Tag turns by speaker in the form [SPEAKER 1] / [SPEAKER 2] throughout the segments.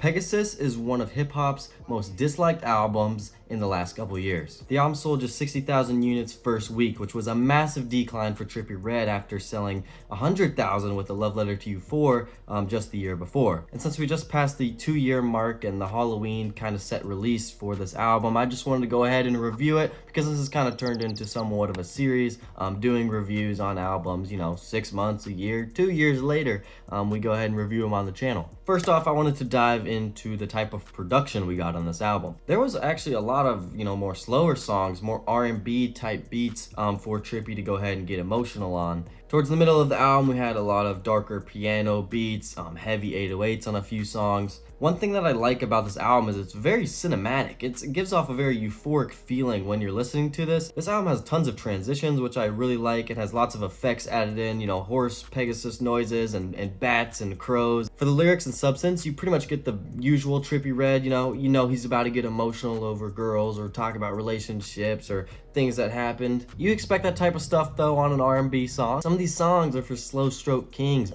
[SPEAKER 1] Pegasus is one of hip-hop's most disliked albums in the last couple years. The album sold just 60,000 units first week, which was a massive decline for Trippie Redd after selling 100,000 with A Love Letter to You 4 just the year before. And since we just passed the 2-year mark and the Halloween kind of set release for this album, I just wanted to go ahead and review it because this has kind of turned into somewhat of a series, doing reviews on albums, 6 months, a year, 2 years later, we go ahead and review them on the channel. First off, I wanted to dive into the type of production we got on this album. There was actually a lot of, more slower songs, more R&B type beats for Trippie to go ahead and get emotional on. Towards the middle of the album, we had a lot of darker piano beats, heavy 808s on a few songs. One thing that I like about this album is it's very cinematic. It gives off a very euphoric feeling when you're listening to this. This album has tons of transitions, which I really like. It has lots of effects added in, horse, Pegasus noises, and bats and crows. For the lyrics and substance, you pretty much get the usual Trippie Redd, he's about to get emotional over girls or talk about relationships or things that happened. You expect that type of stuff though on an R&B song. Some of these songs are for slow stroke kings.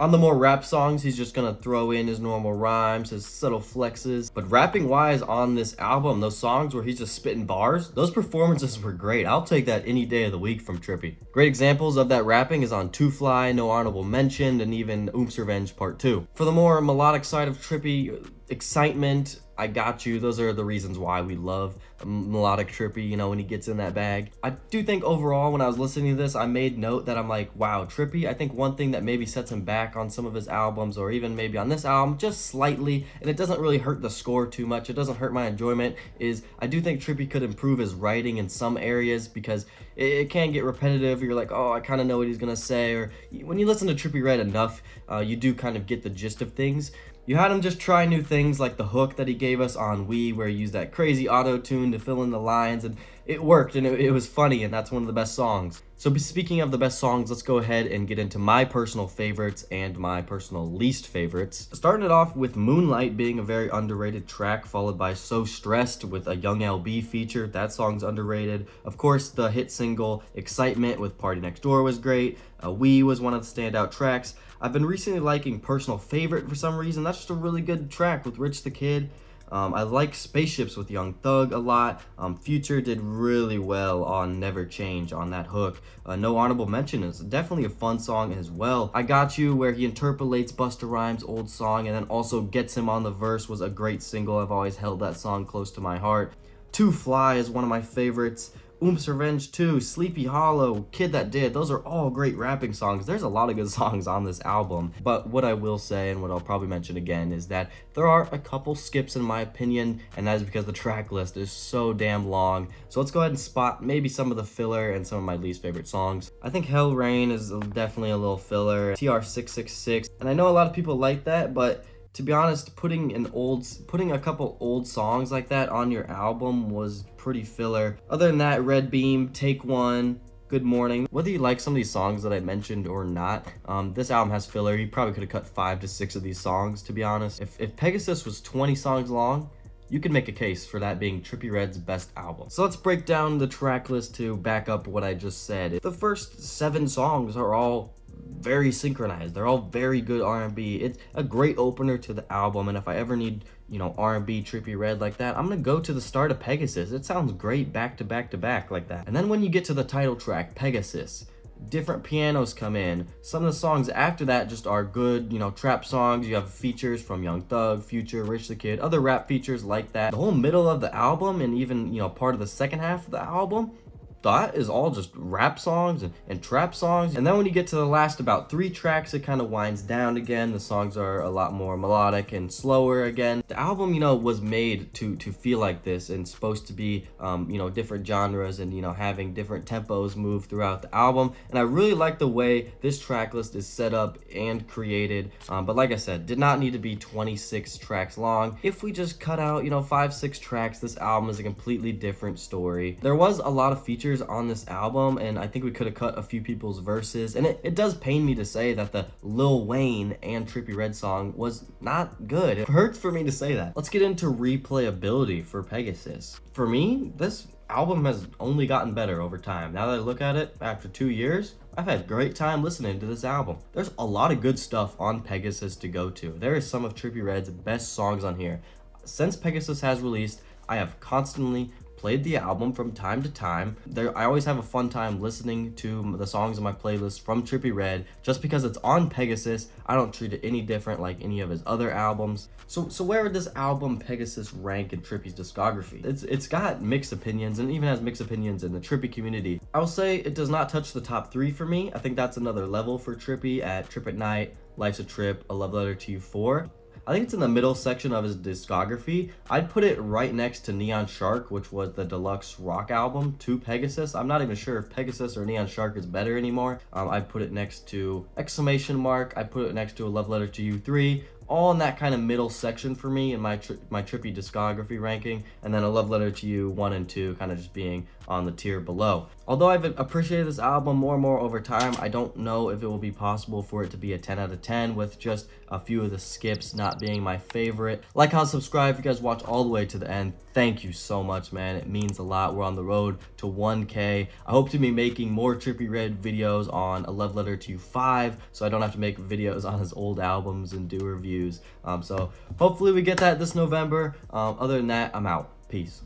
[SPEAKER 1] On the more rap songs, he's just gonna throw in his normal rhymes, his subtle flexes. But rapping wise on this album, those songs where he's just spitting bars, those performances were great. I'll take that any day of the week from Trippie. Great examples of that rapping is on Two Fly, No Honorable Mention, and even Oomp's Revenge Part 2. For the more melodic side of Trippie, Excitement, I Got You, those are the reasons why we love melodic Trippie, when he gets in that bag. I do think overall when I was listening to this, I made note that I'm like, wow, Trippie, I think one thing that maybe sets him back on some of his albums or even maybe on this album just slightly, and it doesn't really hurt the score too much, it doesn't hurt my enjoyment, is I do think Trippie could improve his writing in some areas because it can get repetitive. You're like, oh, I kind of know what he's gonna say, or when you listen to Trippie Redd enough, you do kind of get the gist of things. You had him just try new things like the hook that he gave us on We, where he used that crazy auto-tune to fill in the lines, and it worked, and it was funny, and that's one of the best songs. So speaking of the best songs, let's go ahead and get into my personal favorites and my personal least favorites. Starting it off with Moonlight being a very underrated track, followed by So Stressed with a Young LB feature. That song's underrated. Of course, the hit single Excitement with Party Next Door was great. We was one of the standout tracks. I've been recently liking Personal Favorite for some reason. That's just a really good track with Rich the Kid. I like Spaceships with Young Thug a lot. Future did really well on Never Change on that hook. No Honorable Mention is definitely a fun song as well. I Got You, where he interpolates Busta Rhymes' old song and then also gets him on the verse, was a great single. I've always held that song close to my heart. Two Fly is one of my favorites. Oomp's Revenge 2, Sleepy Hollow, Kid That Did, those are all great rapping songs. There's a lot of good songs on this album, but what I will say, and what I'll probably mention again, is that there are a couple skips in my opinion, and that is because the track list is so damn long. So let's go ahead and spot maybe some of the filler and some of my least favorite songs. I think Hell Rain is definitely a little filler. TR-666, and I know a lot of people like that, but to be honest, putting a couple old songs like that on your album was pretty filler. Other than that, Red Beam, Take One, Good Morning. Whether you like some of these songs that I mentioned or not, this album has filler. You probably could have cut 5 to 6 of these songs, to be honest. If Pegasus was 20 songs long, you could make a case for that being Trippie Redd's best album. So let's break down the track list to back up what I just said. The first 7 songs are all very synchronized. They're all very good R&B. It's a great opener to the album, and if I ever need, R&B Trippie Redd like that, I'm gonna go to the start of Pegasus. It sounds great back to back to back like that. And then when you get to the title track, Pegasus, different pianos come in. Some of the songs after that just are good, trap songs. You have features from Young Thug, Future, Rich the Kid, other rap features like that. The whole middle of the album and even, part of the second half of the album, that is all just rap songs and trap songs. And then when you get to the last about 3 tracks, it kind of winds down again. The songs are a lot more melodic and slower again. The album, was made to feel like this and supposed to be, different genres and, having different tempos move throughout the album. And I really like the way this track list is set up and created. But like I said, did not need to be 26 tracks long. If we just cut out, 5, 6 tracks, this album is a completely different story. There was a lot of features on this album, and I think we could have cut a few people's verses, and it does pain me to say that the Lil Wayne and Trippie Redd song was not good. It hurts for me to say that. Let's get into replayability for Pegasus. For me, this album has only gotten better over time. Now that I look at it after 2 years, I've had great time listening to this album. There's a lot of good stuff on Pegasus to go to. There is some of Trippie Redd's best songs on here. Since Pegasus has released, I have constantly played the album from time to time. I always have a fun time listening to the songs in my playlist from Trippie Redd. Just because it's on Pegasus, I don't treat it any different like any of his other albums. So where would this album Pegasus rank in Trippie's discography? It's got mixed opinions, and even has mixed opinions in the Trippie community. I will say it does not touch the top 3 for me. I think that's another level for Trippie at Trip at Night, Life's a Trip, A Love Letter to You 4. I think it's in the middle section of his discography. I'd put it right next to Neon Shark, which was the deluxe rock album to Pegasus. I'm not even sure if Pegasus or Neon Shark is better anymore. I'd put it next to Exclamation Mark. I'd put it next to A Love Letter to You 3. All in that kind of middle section for me in my Trippie discography ranking, and then A Love Letter to You 1 and 2 kind of just being on the tier below. Although I've appreciated this album more and more over time, I don't know if it will be possible for it to be a 10 out of 10 with just a few of the skips not being my favorite. Like, comment, subscribe if you guys watch all the way to the end. Thank you so much, man. It means a lot. We're on the road to 1K. I hope to be making more Trippie Redd videos on A Love Letter to You 5, so I don't have to make videos on his old albums and do reviews. So hopefully we get that this November. Other than that, I'm out. Peace.